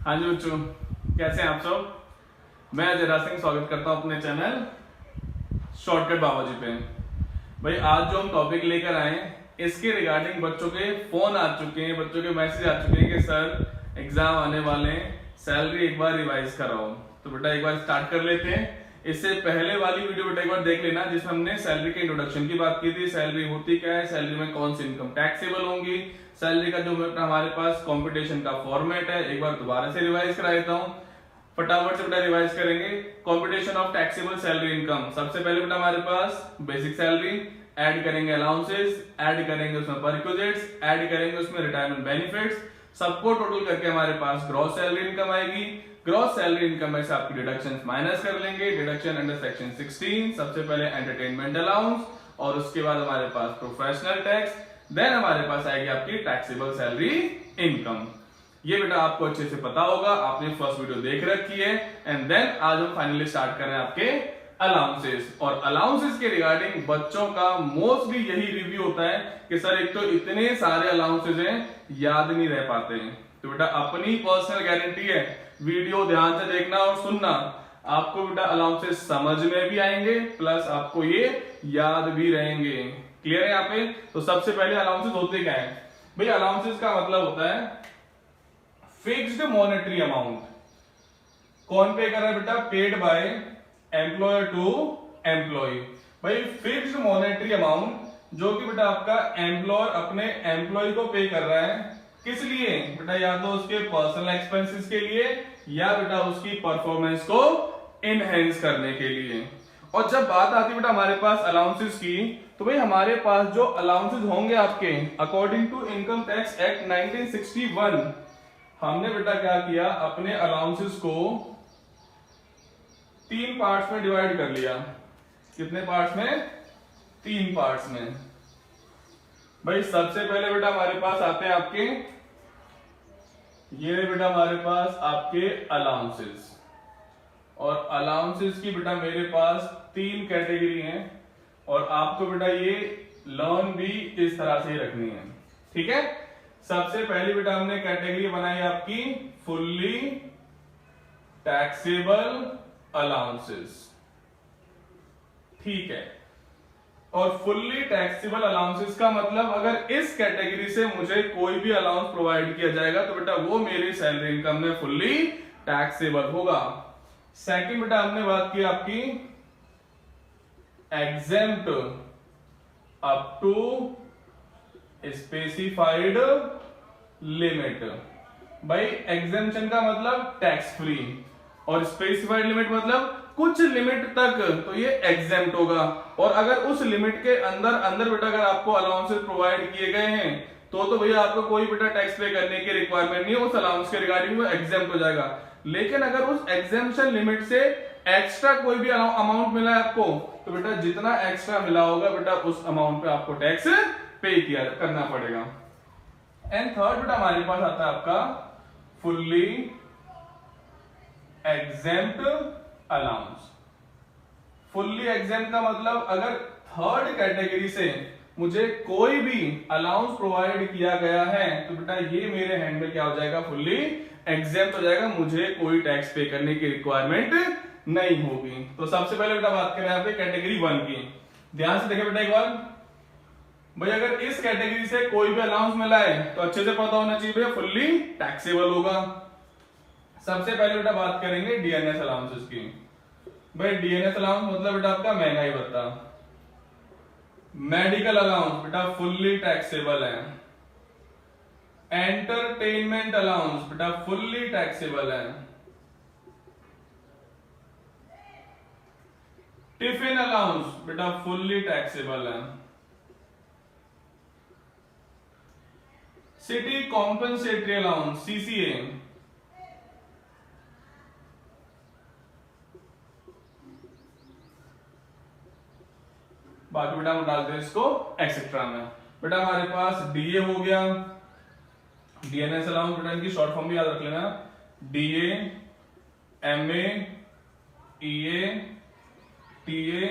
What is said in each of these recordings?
हाँ जी बच्चों, कैसे हैं आप सब। मैं अजय राज सिंह स्वागत करता हूं अपने चैनल शॉर्टकट बाबाजी पे। भाई आज जो हम टॉपिक लेकर आए इसके रिगार्डिंग बच्चों के फोन आ चुके हैं, बच्चों के मैसेज आ चुके हैं कि सर एग्जाम आने वाले हैं, सैलरी एक बार रिवाइज कराओ। तो बेटा एक बार स्टार्ट कर लेते हैं। इससे पहले वाली वीडियो बेटा एक बार देख लेना जिसमें हमने सैलरी के इंट्रोडक्शन की बात की थी। सैलरी होती क्या है, सैलरी में कौन सी इनकम टैक्सेबल होंगी, सैलरी का जो हमारे पास कंपटीशन का फॉर्मेट है, एक बार दोबारा से रिवाइज करा देता हूं। फटाफट से बेटा रिवाइज करेंगे। Competition of taxable salary income, सबसे पहले बेटा हमारे पास बेसिक सैलरी, ऐड करेंगे अलाउंसेस, ऐड करेंगे उसमें परक्विजिट्स, ऐड करेंगे उसमें रिटायरमेंट बेनिफिट्स, सबको टोटल करके हमारे पास ग्रॉस सैलरी इनकम आएगी। ग्रॉस सैलरी इनकम में से आपकी डिडक्शंस माइनस कर लेंगे। डिडक्शन अंडर सेक्शन 16, सबसे पहले एंटरटेनमेंट अलाउंस और उसके बाद हमारे पास प्रोफेशनल टैक्स, देन हमारे पास आएगी आपकी टैक्सेबल सैलरी इनकम। ये बेटा आपको अच्छे से पता होगा, आपने फर्स्ट वीडियो देख रखी है। एंड देन आज हम फाइनली स्टार्ट कर रहे हैं आपके अलाउंसेस। और अलाउंसेस के रिगार्डिंग बच्चों का मोस्टली यही रिव्यू होता है कि सर एक तो इतने सारे अलाउंसेस हैं, याद नहीं रह पाते हैं। तो बेटा अपनी पर्सनल गारंटी है, वीडियो ध्यान से देखना और सुनना, आपको बेटा अलाउंसेस समझ में भी आएंगे प्लस आपको ये याद भी रहेंगे। क्लियर है यहाँ पे। तो सबसे पहले अलाउंसेस होते क्या है भाई। अलाउंसेस का मतलब होता है फिक्स्ड मॉनेटरी अमाउंट। कौन पे कर रहा है बेटा, paid by employer to employ. भाई फिक्स्ड मॉनेटरी अमाउंट जो कि बेटा आपका एम्प्लॉयर अपने एम्प्लॉय को पे कर रहा है, किस लिए बेटा, या तो उसके पर्सनल एक्सपेंसेस के लिए या बेटा उसकी परफॉर्मेंस को इनहेंस करने के लिए। और जब बात आती है बेटा हमारे पास अलाउंसेस की, तो भाई हमारे पास जो अलाउंसेस होंगे आपके according to income tax act 1961, हमने बेटा क्या किया, अपने अलाउंसेस को 3 पार्ट्स में डिवाइड कर लिया। कितने पार्ट्स में, 3 पार्ट्स में। भाई सबसे पहले बेटा हमारे पास आते हैं आपके, ये बेटा हमारे पास आपके अलाउंसेस। और अलाउंसेस की बेटा मेरे पास 3 कैटेगरी हैं और आपको बेटा ये लर्न भी इस तरह से ही रखनी है, ठीक है। सबसे पहली बेटा हमने कैटेगरी बनाई आपकी फुल्ली टैक्सेबल अलाउंसेस, ठीक है। और फुल्ली टैक्सेबल अलाउंसेस का मतलब अगर इस कैटेगरी से मुझे कोई भी अलाउंस प्रोवाइड किया जाएगा तो बेटा वो मेरी सैलरी इनकम में फुल्ली टैक्सेबल होगा। सेकंड बेटा हमने बात की आपकी exempt up to specified limit. भाई एग्जेम्पशन का मतलब टैक्स फ्री और स्पेसिफाइड लिमिट मतलब कुछ लिमिट तक तो ये एग्जेम्प्ट होगा। और अगर उस लिमिट के अंदर अंदर बेटा अगर आपको अलाउंसेस प्रोवाइड किए गए हैं तो भैया आपको कोई बेटा टैक्स पे करने की रिक्वायरमेंट नहीं है, उस अलाउंस के रिगार्डिंग वो एग्जेम्प्ट हो जाएगा। लेकिन अगर उस एग्जेम्पशन लिमिट से एक्स्ट्रा कोई भी अमाउंट मिला है आपको तो बेटा जितना एक्स्ट्रा मिला होगा बेटा उस अमाउंट पे आपको टैक्स पे किया करना पड़ेगा। एंड थर्ड बेटा हमारे पास आता है आपका fully exempt allowance. Fully exempt का मतलब अगर थर्ड कैटेगरी से मुझे कोई भी अलाउंस प्रोवाइड किया गया है तो बेटा ये मेरे हैंड में क्या हो जाएगा, फुल्ली एग्जेम्प्ट हो जाएगा, मुझे कोई टैक्स पे करने की रिक्वायरमेंट नहीं होगी। तो सबसे पहले बेटा बात करें यहाँ पे कैटेगरी 1 की। ध्यान से देखें बेटा एक बार, भाई अगर इस कैटेगरी से कोई भी अलाउंस मिला है तो अच्छे से पता होना चाहिए फुल्ली टैक्सेबल होगा। सबसे पहले बेटा बात करेंगे डीएनएस अलाउंसेस की। भाई डीएनएस अलाउंस मतलब बेटा आपका महंगाई भत्ता। मेडिकल अलाउंस बेटा फुल्ली टैक्सेबल है। एंटरटेनमेंट अलाउंस बेटा फुल्ली टैक्सेबल है। टिफिन अलाउंस बेटा फुल्ली टैक्सेबल है। सिटी कॉम्पनसेटरी अलाउंस सीसीए बाकी बेटा हम डालते हैं इसको एक्सेट्रा में। बेटा हमारे पास डीए हो गया, डीएनएस अलाउंस बेटा इनकी शॉर्ट फॉर्म भी याद रख लेना, DA, MA, EA, TA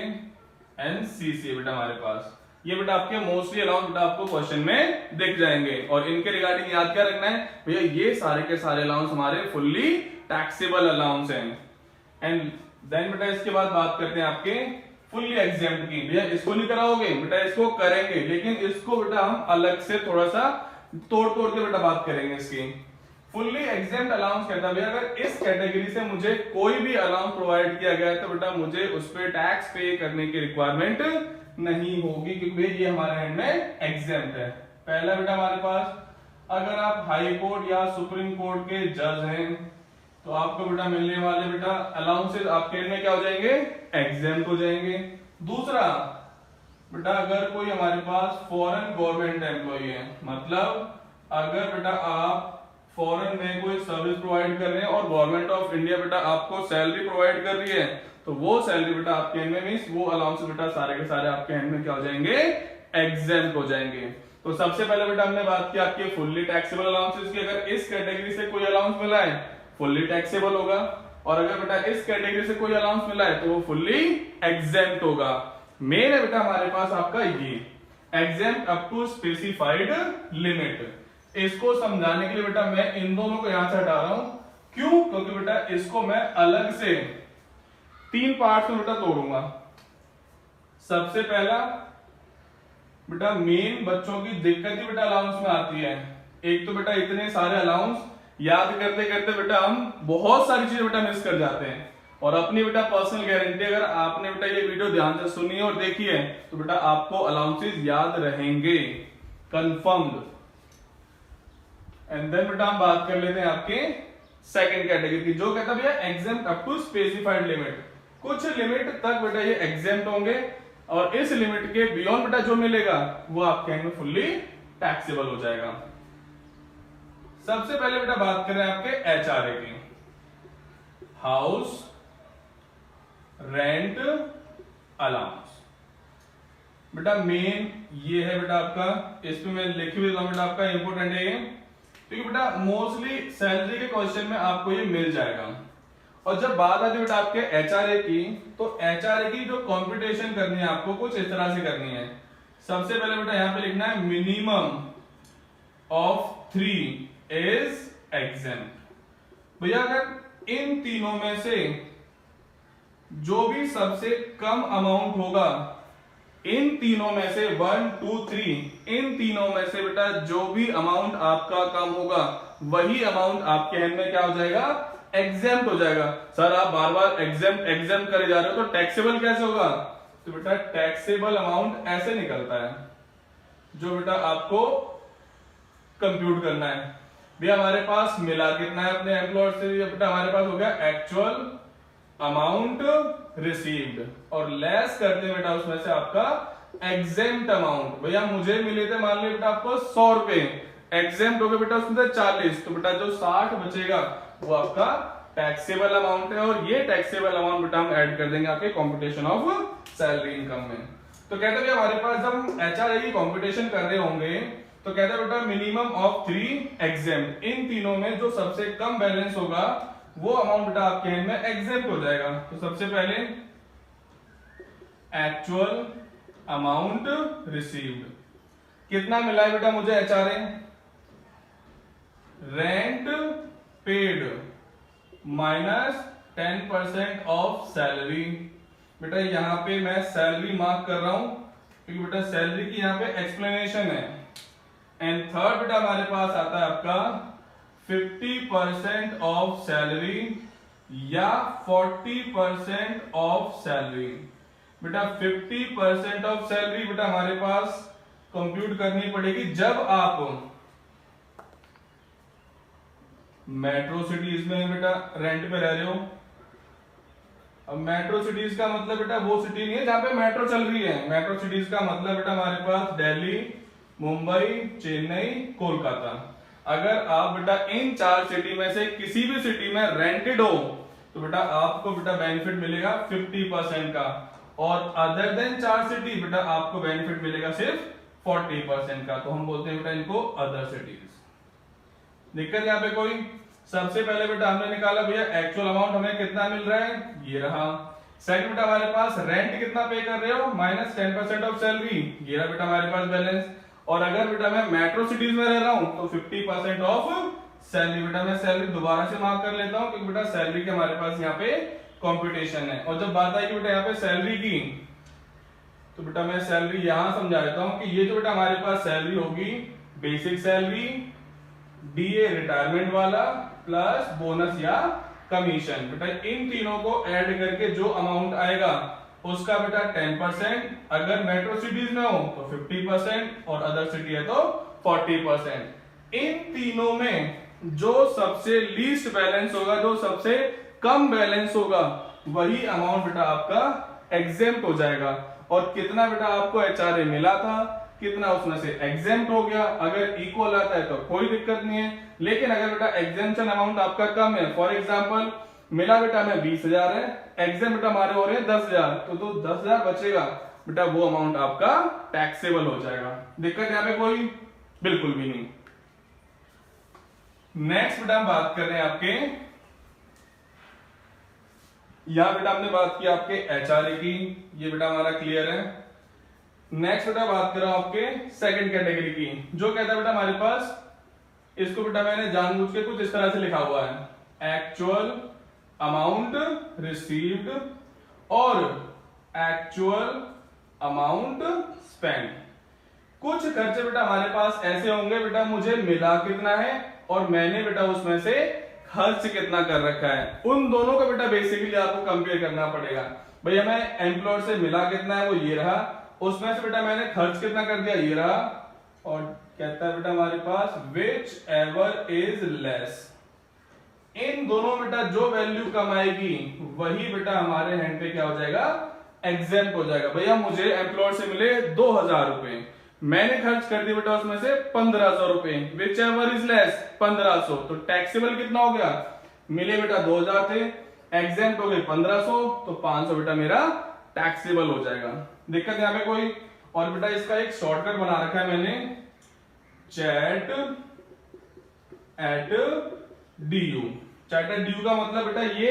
and CCA बेटा हमारे पास। ये बेटा आपके मोस्टली अलाउंस बेटा आपको क्वेश्चन में दिख जाएंगे। और इनके रिगार्डिंग याद क्या रखना है भैया, ये सारे के सारे अलाउंस हमारे फुल्ली टैक्सेबल अलाउंस हैं। एंड देन बेटा इसके बाद बात करते हैं आपके फुल्ली एग्जेम्प्ट की। भैया इसको नहीं कराओगे बेटा, इसको करेंगे, लेकिन इसको बेटा हम अलग से थोड़ा सा तोड़ तोड़ के बेटा बात करेंगे इसकी। फुल्ली एग्जेम्प्ट अलाउंस कहता है भैया अगर इस कैटेगरी से मुझे कोई भी अलाउंस प्रोवाइड किया गया है तो बेटा मुझे उस पर टैक्स पे करने की रिक्वायरमेंट नहीं होगी, क्योंकि ये हमारे हैंड में एग्जेम्प्ट है। पहला बेटा हमारे पास, अगर आप हाई कोर्ट या सुप्रीम कोर्ट के जज हैं तो आपको बेटा मिलने वाले बेटा अलाउंसेस आपके में क्या हो जाएंगे, एग्जेम्प्ट हो जाएंगे। दूसरा बेटा अगर कोई हमारे पास फॉरेन गवर्नमेंट एम्प्लॉई है, मतलब अगर बेटा आप फॉरेन में कोई सर्विस प्रोवाइड कर रहे हैं और गवर्नमेंट ऑफ इंडिया बेटा आपको सैलरी प्रोवाइड कर रही है, तो वो सैलरी बेटा आपके हैंड में मींस वो अलाउंस बेटा सारे के सारे आपके हैंड में क्या हो जाएंगे, एग्जेम्प्ट हो जाएंगे। तो सबसे पहले बेटा हमने बात की आपके फुल्ली टैक्सेबल अलाउंसेस की। अगर इस कैटेगरी से कोई अलाउंस मिला है फुल्ली टैक्सेबल होगा, और अगर बेटा इस कैटेगरी से कोई अलाउंस मिला है तो वो फुल्ली एग्जेम्प्ट होगा। मेन है बेटा हमारे पास आपका ये exempt up to specified limit. इसको समझाने के लिए बेटा मैं इन दोनों को यहां से हटा रहा हूं। क्यों? क्योंकि बेटा इसको मैं अलग से 3 पार्ट्स में बेटा तोड़ूंगा। सबसे पहला बेटा मेन बच्चों की दिक्कत ही बेटा अलाउंस में आती है। एक तो बेटा इतने सारे अलाउंस याद करते करते बेटा हम बहुत सारी चीजें बेटा मिस कर जाते हैं। और अपनी बेटा पर्सनल गारंटी, अगर आपने बेटा ये वीडियो ध्यान से सुनी और देखी है तो बेटा आपको अलाउंसेस याद रहेंगे, कंफर्म्ड। एंड देन बेटा हम बात कर लेते हैं आपके सेकंड कैटेगरी की, जो कहता है भैया exempt up to specified limit. कुछ लिमिट तक बेटा ये एग्जेम्प्ट होंगे और इस लिमिट के बियॉन्ड बेटा जो मिलेगा वो आपके हैंड में फुल्ली टैक्सेबल हो जाएगा। सबसे पहले बेटा बात करें आपके एचआरए की, हाउस रेंट अलाउंस। बेटा मेन ये है बेटा आपका, इस पे मैं लिख भी देता हूं बेटा आपका, इंपोर्टेंट है ये, क्योंकि बेटा मोस्टली सैलरी के क्वेश्चन में आपको ये मिल जाएगा। और जब बात आती है बेटा आपके एचआरए की, तो एचआरए की जो कंप्यूटेशन करनी है आपको कुछ इस तरह से करनी है। सबसे पहले बेटा यहां पे लिखना है मिनिमम ऑफ 3 इज एग्जेम्प्ट। भैया अगर इन तीनों में से जो भी सबसे कम अमाउंट होगा, इन तीनों में से 1 2 3, इन तीनों में से बेटा जो भी अमाउंट आपका कम होगा वही अमाउंट आपके हैंड में क्या हो जाएगा, एग्जेम्प्ट हो जाएगा। सर आप बार बार एग्जेम्प्ट एग्जेम्प्ट करे जा रहे हो तो टैक्सेबल कैसे होगा? तो बेटा टैक्सेबल अमाउंट ऐसे निकलता है जो बेटा आपको कंप्यूट करना है। भी हमारे पास मिला कितना है अपने एम्प्लॉयर से, बेटा हमारे पास हो गया एक्चुअल अमाउंट रिसीव्ड और लेस करते बेटा उसमें से आपका एग्जेम्प्ट अमाउंट। भैया मुझे मिले थे मान लीजिए बेटा आपको 100 रुपए, एग्जेम्प्ट हो गए बेटा उसमें से 40, तो बेटा जो 60 बचेगा वो आपका टैक्सेबल अमाउंट है। और ये टैक्सेबल अमाउंट बेटा हम ऐड कर देंगे आपके कंप्यूटेशन ऑफ सैलरी इनकम में। तो कहते हैं हमारे पास जब हम एचआरए की कंप्यूटेशन कर रहे होंगे तो कहते हैं बेटा मिनिमम ऑफ 3 एग्जेम्प्ट, इन तीनों में जो सबसे कम बैलेंस होगा वो अमाउंट बेटा आपके हैंड में एग्जेम्प्ट हो जाएगा। तो सबसे पहले एक्चुअल अमाउंट रिसीव्ड, कितना मिला है बेटा मुझे HRA, rent paid minus 10% of salary. बेटा यहां पे मैं सैलरी मार्क कर रहा हूं क्योंकि बेटा सैलरी की यहां पे एक्सप्लेनेशन है। एंड थर्ड बेटा हमारे पास आता है आपका 50% ऑफ सैलरी या 40% ऑफ सैलरी। बेटा 50% ऑफ सैलरी बेटा हमारे पास कंप्यूट करनी पड़ेगी जब आप मेट्रो सिटीज में बेटा रेंट पे रह रहे हो। अब मेट्रो सिटीज का मतलब बेटा वो सिटी नहीं है जहां पे मेट्रो चल रही है। मेट्रो सिटीज का मतलब बेटा हमारे पास दिल्ली, मुंबई, चेन्नई, कोलकाता। अगर आप बेटा इन 4 सिटी में से किसी भी सिटी में रेंटेड हो तो बेटा आपको बेटा बेनिफिट मिलेगा 50% का, और अदर देन 4 सिटी बेटा आपको बेनिफिट मिलेगा सिर्फ 40% का। तो हम बोलते हैं बेटा इनको अदर सिटीज। दिक्कत यहाँ पे कोई? सबसे पहले बेटा हमने निकाला भैया एक्चुअल अमाउंट हमें कितना मिल रहा है, ये रहा। सेकंड बेटा हमारे पास रेंट कितना पे कर रहे हो, -10% ऑफ सैलरी, ये रहा बेटा हमारे पास बैलेंस। और अगर बेटा मैं मेट्रो सिटीज में रह रहा हूं तो 50% ऑफ सैलरी। बेटा मैं सैलरी दोबारा से मार्क कर लेता हूं क्योंकि बेटा सैलरी के हमारे पास यहाँ पे कंप्यूटेशन है। और जब बात आई कि बेटा यहाँ पे सैलरी की, तो बेटा मैं सैलरी यहां समझा देता हूं कि ये जो बेटा हमारे पास सैलरी होगी, बेसिक सैलरी, डीए रिटायरमेंट वाला, प्लस बोनस या कमीशन। बेटा इन तीनों को ऐड करके जो अमाउंट आएगा उसका बेटा 10%, अगर मेट्रो सिटीज में हो तो 50% और अदर सिटी है तो 40%। इन तीनों में जो सबसे लीस्ट बैलेंस होगा, जो सबसे कम बैलेंस होगा, वही अमाउंट बेटा आपका एग्जेम्प्ट हो जाएगा। और कितना बेटा आपको एचआरए मिला था, कितना उसमें से एग्जेम्प्ट हो गया, अगर इक्वल आता है तो कोई दिक्कत नहीं है। लेकिन अगर बेटा एग्जेम्पशन अमाउंट आपका कम है, फॉर एग्जांपल मिला बेटा हमें 20,000 है, एग्जेम्प्ट बेटा हमारे हो रहे हैं 10,000, तो 10,000 बचेगा बेटा, वो अमाउंट आपका टैक्सेबल हो जाएगा। दिक्कत यहाँ पे कोई बिल्कुल भी नहीं। नेक्स्ट बेटा हम बात कर रहे हैं आपके, यहां बेटा हमने बात की आपके एचआरए की, ये बेटा हमारा क्लियर है। नेक्स्ट बेटा बात कर रहा हूं आपके सेकंड कैटेगरी की, जो कहता है बेटा हमारे पास, इसको बेटा मैंने जानबूझ के कुछ इस तरह से लिखा हुआ है, एक्चुअल अमाउंट रिसीव्ड और एक्चुअल अमाउंट स्पेंड। कुछ खर्चे बेटा हमारे पास ऐसे होंगे बेटा, मुझे मिला कितना है और मैंने बेटा उसमें से खर्च कितना कर रखा है, उन दोनों का बेटा बेसिकली आपको कंपेयर करना पड़ेगा। भाई हमें एम्प्लॉयर से मिला कितना है, वो ये रहा, उसमें से बेटा मैंने खर्च कितना कर दिया, ये रहा। और कहता है बेटा हमारे पास विच एवर इज लेस, इन दोनों बेटा जो वैल्यू कम आएगी वही बेटा हमारे हैंड पे क्या हो जाएगा, एग्जेम्प्ट हो जाएगा। भैया मुझे एम्प्लॉयर से मिले 2,000 रुपए, मैंने खर्च कर दिया बेटा उसमें से 1,500 रुपए, विच एवर इज लेस 1,500, तो टैक्सेबल कितना हो गया, मिले बेटा 2,000 थे, एग्जेम्प्ट हो गए 1,500, तो 500 बेटा मेरा टैक्सेबल हो जाएगा। दिक्कत यहाँ पे कोई? और बेटा इसका एक शॉर्टकट बना रखा है मैंने, चैट एट डी यू का मतलब बेटा ये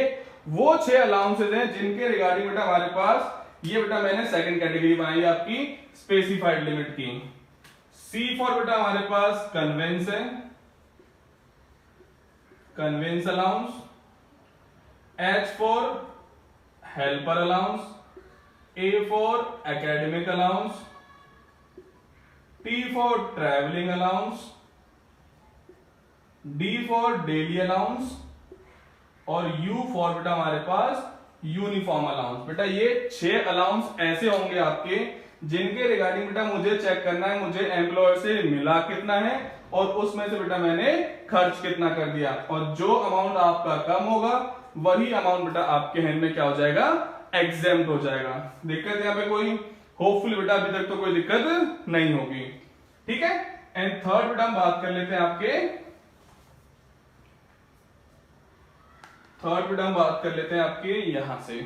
वो 6 अलाउंसेज हैं जिनके रिगार्डिंग बेटा हमारे पास, ये बेटा मैंने सेकंड कैटेगरी बनाई आपकी स्पेसिफाइड लिमिट की। सी फॉर बेटा हमारे पास कन्वेंस है, convince allowance, H for helper allowance, A for academic allowance, T for travelling allowance, D for daily allowance और यू फॉर बेटा हमारे पास यूनिफॉर्म अलाउंस। बेटा ये 6 अलाउंस ऐसे होंगे आपके जिनके रिगार्डिंग बेटा मुझे चेक करना है, मुझे एम्प्लॉयर से मिला कितना है और उसमें से बेटा मैंने खर्च कितना कर दिया, और जो अमाउंट आपका कम होगा वही अमाउंट बेटा आपके हैंड में क्या हो जाएगा, एग्जेम्प्ट हो जाएगा। दिक्कत यहाँ पे कोई? होपफुली बेटा अभी तक तो कोई दिक्कत नहीं होगी, ठीक है। एंड थर्ड बेटा हम बात कर लेते हैं आपके, थर्ड बेटा हम बात कर लेते हैं आपके यहां से,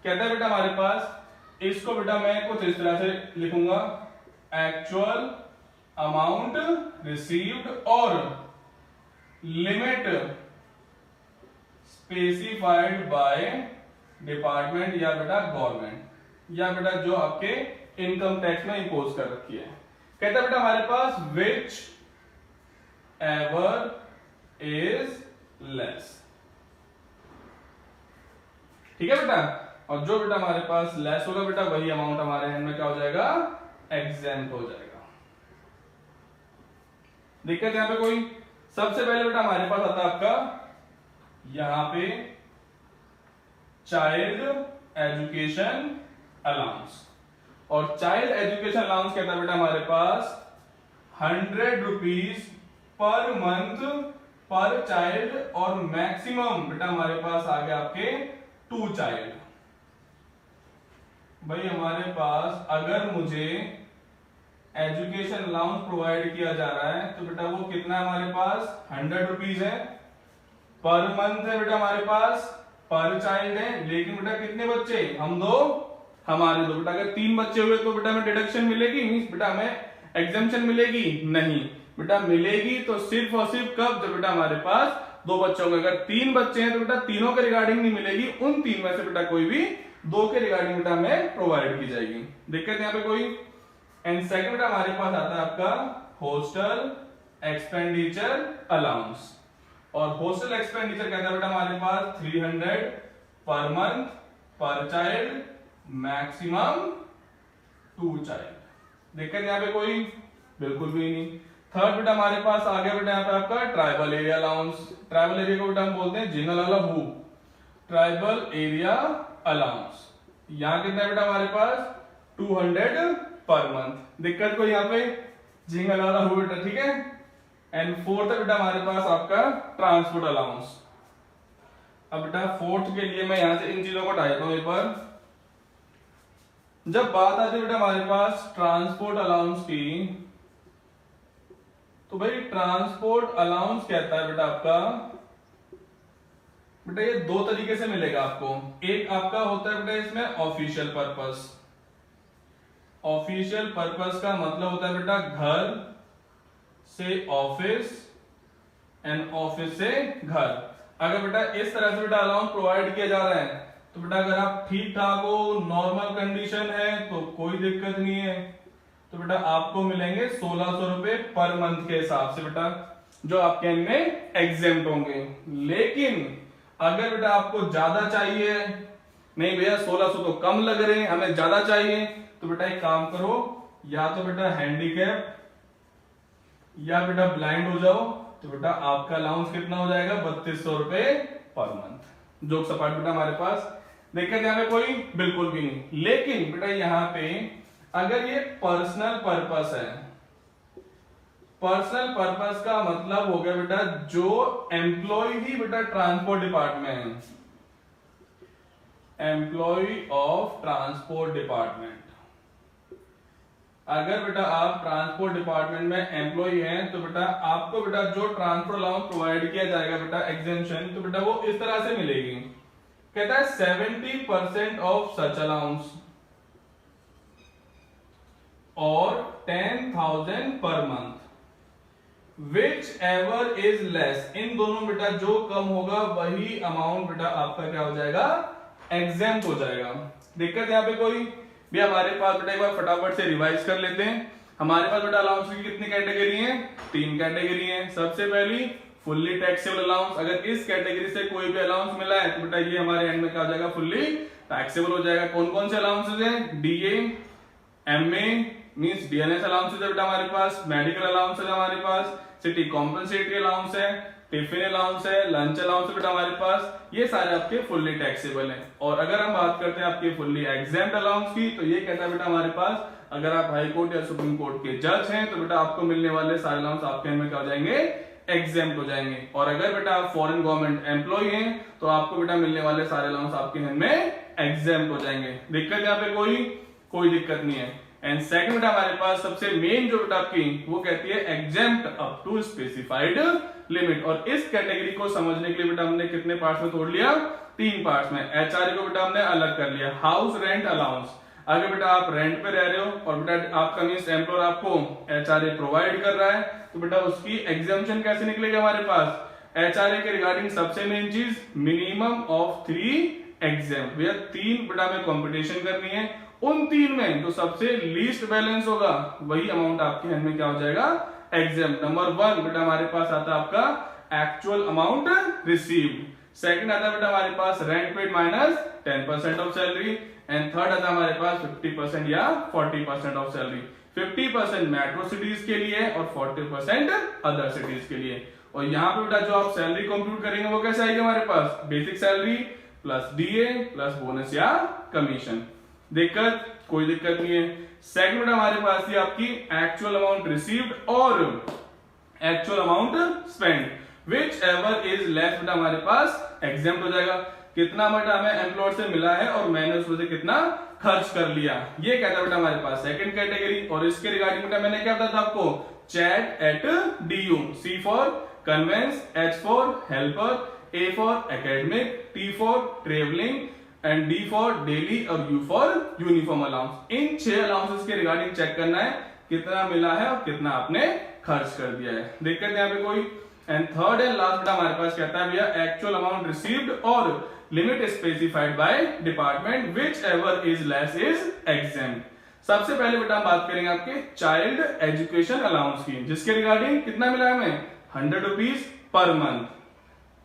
कहता है बेटा हमारे पास, इसको बेटा मैं कुछ इस तरह से लिखूंगा, एक्चुअल अमाउंट रिसीव्ड और लिमिट स्पेसिफाइड बाय डिपार्टमेंट या बेटा गवर्नमेंट, या बेटा जो आपके इनकम टैक्स में इंपोज कर रखी है। कहता है बेटा हमारे पास विच एवर इज लेस, ठीक है बेटा। और जो बेटा हमारे पास लेस होगा बेटा वही अमाउंट हमारे हैंड में क्या हो जाएगा, एग्जेम्प्ट हो जाएगा। दिक्कत यहां पे कोई? सबसे पहले बेटा हमारे पास आता है आपका यहां पे चाइल्ड एजुकेशन अलाउंस, और चाइल्ड एजुकेशन अलाउंस कहता है बेटा हमारे पास 100 रुपीज पर मंथ पर चाइल्ड, और मैक्सिमम बेटा हमारे पास आ गया आपके 2 चाइल्ड। भाई हमारे पास अगर मुझे एजुकेशन अलाउंस प्रोवाइड किया जा रहा है तो बेटा वो कितना है हमारे पास, 100 रुपीज है, पर मंथ है बेटा हमारे पास, पर चाइल्ड है, लेकिन बेटा कितने बच्चे, हम 2, हमारे 2। बेटा अगर 3 बच्चे हुए तो बेटा हमें डिडक्शन मिलेगी, मींस बेटा हमें एग्जेम्पशन मिलेगी नहीं, बेटा मिलेगी तो सिर्फ और सिर्फ कब, जब बेटा हमारे पास 2 बच्चे होंगे। अगर 3 बच्चे हैं तो बेटा तीनों के रिगार्डिंग नहीं मिलेगी, उन 3 में से बेटा कोई भी दो के रिगार्डिंग बेटा हमें प्रोवाइड की जाएगी। दिक्कत यहाँ पे कोई। एंड सेकंड बेटा हमारे पास आता है आपका हॉस्टल एक्सपेंडिचर अलाउंस। और हॉस्टल एक्सपेंडिचर कहता है बेटा हमारे पास 300 पर मंथ पर चाइल्ड, मैक्सिमम 2 चाइल्ड। दिक्कत यहाँ पे कोई बिल्कुल भी नहीं। थर्ड बेटा हमारे पास आ गया बेटा यहाँ पे आपका tribal area allowance. Tribal area को बेटा हम बोलते हैं जिंगलाला-हू, ट्राइबल एरिया अलाउंस। यहाँ कितना है बेटा हमारे पास 200 पर मंथ। दिक्कत को यहाँ पे जिंगलाला-हू बेटा, ठीक है। एंड फोर्थ है बेटा हमारे पास आपका ट्रांसपोर्ट अलाउंस। अब बेटा फोर्थ के लिए मैं यहां से इन चीजों को हटा देता हूं एक बार। जब बात आती है बेटा हमारे पास ट्रांसपोर्ट अलाउंस की, तो भाई ट्रांसपोर्ट अलाउंस कहता है बेटा आपका, बेटा ये दो तरीके से मिलेगा आपको। एक आपका होता है बेटा इसमें ऑफिशियल पर्पस। ऑफिशियल पर्पस का मतलब होता है बेटा घर से ऑफिस एंड ऑफिस से घर। अगर बेटा इस तरह से बेटा अलाउंस प्रोवाइड किया जा रहा है तो बेटा अगर आप ठीक ठाक हो, नॉर्मल कंडीशन है तो कोई दिक्कत नहीं है, तो बेटा आपको मिलेंगे 1600 रुपए पर मंथ के हिसाब से बेटा, जो आपके इनमें एग्जेम्प्ट होंगे। लेकिन अगर बेटा आपको ज्यादा चाहिए, नहीं भैया 1600 तो कम लग रहे हैं, हमें ज्यादा चाहिए, तो बेटा एक काम करो, या तो बेटा हैंडीकैप या बेटा ब्लाइंड हो जाओ, तो बेटा आपका अलाउंस कितना हो जाएगा 3200 रुपए पर मंथ। जोक सपाट बेटा हमारे पास। दिक्कत यहाँ पे कोई बिल्कुल भी नहीं। लेकिन बेटा यहाँ पे अगर ये पर्सनल पर्पस है, पर्सनल पर्पस का मतलब हो गया बेटा जो एम्प्लॉय ही बेटा transport department, employ of transport department. अगर बेटा आप ट्रांसपोर्ट डिपार्टमेंट में एम्प्लॉय हैं तो बेटा आपको बेटा जो ट्रांसपोर्ट अलाउंस प्रोवाइड किया जाएगा बेटा एग्जेम्पशन, तो बेटा वो इस तरह से मिलेगी। कहता है 70% ऑफ सच अलाउंस और 10,000 per month, whichever is less. इन दोनों बेटा जो कम होगा वही अमाउंट बेटा आपका क्या हो जाएगा, एग्जेम्प्ट हो जाएगा। दिक्कत यहाँ पे कोई भी। हमारे पास बेटा एक बार फटाफट से रिवाइज कर लेते हैं। हमारे पास बेटा अलाउंस की कितनी कैटेगरी है, 3 कैटेगरी है। सबसे पहली फुल्ली टैक्सेबल अलाउंस। अगर इस कैटेगरी से कोई भी अलाउंस मिला है तो बेटा ये हमारे एंड में क्या हो जाएगा, फुल्ली टैक्सेबल हो जाएगा। कौन कौन से अलाउंसेज हैं, DA, MA means DNS allowances है बेटा हमारे पास, मेडिकल अलाउंस है हमारे पास, सिटी कॉम्पेंसेटरी अलाउंस है, टिफिन अलाउंस है, लंच अलाउंस है बेटा हमारे पास। ये सारे आपके फुल्ली टैक्सेबल हैं। और अगर हम बात करते हैं आपके फुल्ली एग्जेम्प्ट अलाउंस की, तो ये कहता है बेटा हमारे पास अगर आप हाई कोर्ट या सुप्रीम कोर्ट के जज हैं तो बेटा आपको मिलने वाले सारे अलाउंस आपके में क्या हो जाएंगे, एग्जेम्प्ट हो जाएंगे। और अगर बेटा आप फॉरेन गवर्नमेंट एम्प्लॉय हैं तो आपको बेटा मिलने वाले सारे अलाउंस आपके में एग्जेम्प्ट हो जाएंगे। दिक्कत यहाँ पे कोई दिक्कत नहीं है। एंड सेकंड बेटा हमारे पास सबसे मेन जो बेटा आपकी वो कहती है exempt up to specified limit. और इस कैटेगरी को समझने के लिए बेटा हमने कितने पार्ट्स में तोड़ लिया, 3 पार्ट्स में। एचआरए को बेटा हमने अलग कर लिया। हाउस रेंट अलाउंस, अगर बेटा आप रेंट पे रह रहे हो और बेटा आपका मींस एम्प्लॉयर आपको एचआरए प्रोवाइड कर रहा है तो बेटा उसकी एग्जेम्पशन कैसे निकलेगी हमारे पास। एचआरए के रिगार्डिंग सबसे मेन चीज मिनिमम ऑफ 3 एग्जेम्प्ट। भैया 3 बेटा हमें कंपटीशन करनी है, उन 3 में जो सबसे लीस्ट बैलेंस होगा वही अमाउंट आपके हैंड में क्या हो जाएगा, एग्जेम्प्ट। नंबर 1 बेटा हमारे पास आता है आपका एक्चुअल अमाउंट रिसीव्ड। सेकंड आता है बेटा हमारे पास rent paid minus 10% of salary. And third आता है हमारे पास 50% या 40% ऑफ सैलरी। 50% मेट्रो सिटीज के लिए और 40% अदर सिटीज के लिए। और यहाँ पे बेटा जो आप सैलरी कंप्यूट करेंगे वो कैसे आएगी हमारे पास, basic salary plus DA plus bonus या कमीशन। दिक्कत कोई दिक्कत नहीं है। सेकंड बेटा हमारे पास ये आपकी एक्चुअल अमाउंट रिसीव्ड और actual amount spend, which ever is less बेटा हमारे पास एग्जेम्प्ट हो जाएगा। कितना बेटा हमें एम्प्लॉयर से मिला है और मैंने उसमें से कितना खर्च कर लिया, ये कहता है बेटा हमारे पास सेकंड कैटेगरी। और इसके रिगार्डिंग बेटा मैंने क्या बताया था आपको, chat at DU, C for conveyance, H for helper, A for academic, T for travelling and D for daily और यू फॉर यूनिफॉर्म अलाउंस। इन 6 अलाउंसेस के रिगार्डिंग चेक करना है कितना मिला है और कितना आपने खर्च कर दिया है। दिक्कत यहाँ पे कोई। एंड थर्ड एंड लास्ट बेटा हमारे पास कहता है भैया एक्चुअल अमाउंट रिसीव्ड और limit specified by department which ever is less is exempt. सबसे पहले बेटा हम बात करेंगे आपके चाइल्ड एजुकेशन अलाउंस की, जिसके रिगार्डिंग कितना मिला है हमें 100 रुपीज पर मंथ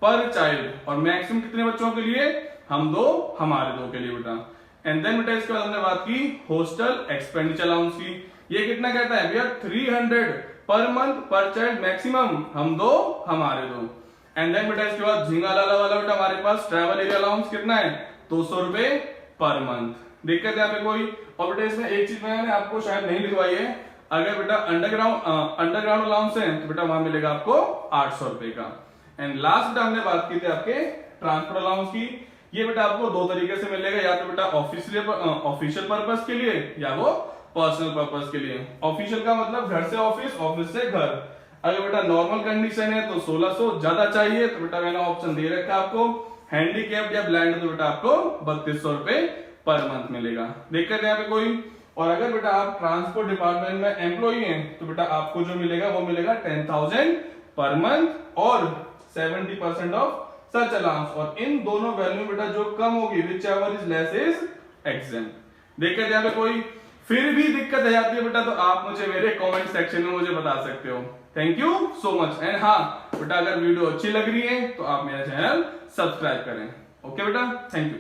पर चाइल्ड, और मैक्सिमम कितने बच्चों के लिए, हम दो हमारे दो के लिए बेटा। एंड देन बेटा इसके बाद हमने बात की हॉस्टल एक्सपेंडिचर अलाउंस की, ये कितना कहता है भैया 300 पर मंथ पर चाइल्ड, मैक्सिमम हम दो हमारे दो। एंड देन बेटा इसके बाद झींगा लाला वाला बेटा हमारे पास ट्रैवल एरिया अलाउंस कितना है 200 रुपए पर मंथ। दिक्कत है यहाँ पे कोई? और बेटा इसमें एक चीज मैंने आपको शायद नहीं लिखवाई है, अगर बेटा अंडरग्राउंड अलाउंस है तो बेटा वहां मिलेगा आपको 800 रुपए का। एंड लास्ट बेटा हमने बात की थी आपके ट्रांसपोर्ट अलाउंस की, ये बेटा आपको दो तरीके से मिलेगा, या तो बेटा ऑफिशियल पर्पस के लिए या वो पर्सनल पर्पस के लिए। ऑफिशियल का मतलब घर से ऑफिस, ऑफिस से घर। अगर बेटा नॉर्मल कंडीशन है तो 1600, ज्यादा चाहिए तो बेटा मैंने ऑप्शन दे रखा है आपको हैंडीकैप्ड या ब्लाइंड, तो बेटा आपको 3200 रुपए पर मंथ मिलेगा। दिक्कत है यहाँ पे कोई? और अगर बेटा आप ट्रांसपोर्ट डिपार्टमेंट में एम्प्लॉई हैं तो बेटा आपको जो मिलेगा वो मिलेगा 10,000 पर मंथ और 70% ऑफ सच अलाउंस, और इन दोनों वैल्यू बेटा जो कम होगी which ever is less is exempt. दिक्कत यहाँ पे कोई फिर भी दिक्कत है जाती है बेटा तो आप मुझे मेरे कमेंट सेक्शन में मुझे बता सकते हो। Thank you so much. And हाँ बेटा अगर वीडियो अच्छी लग रही है तो आप मेरा चैनल सब्सक्राइब करें। ओके बेटा, थैंक यू।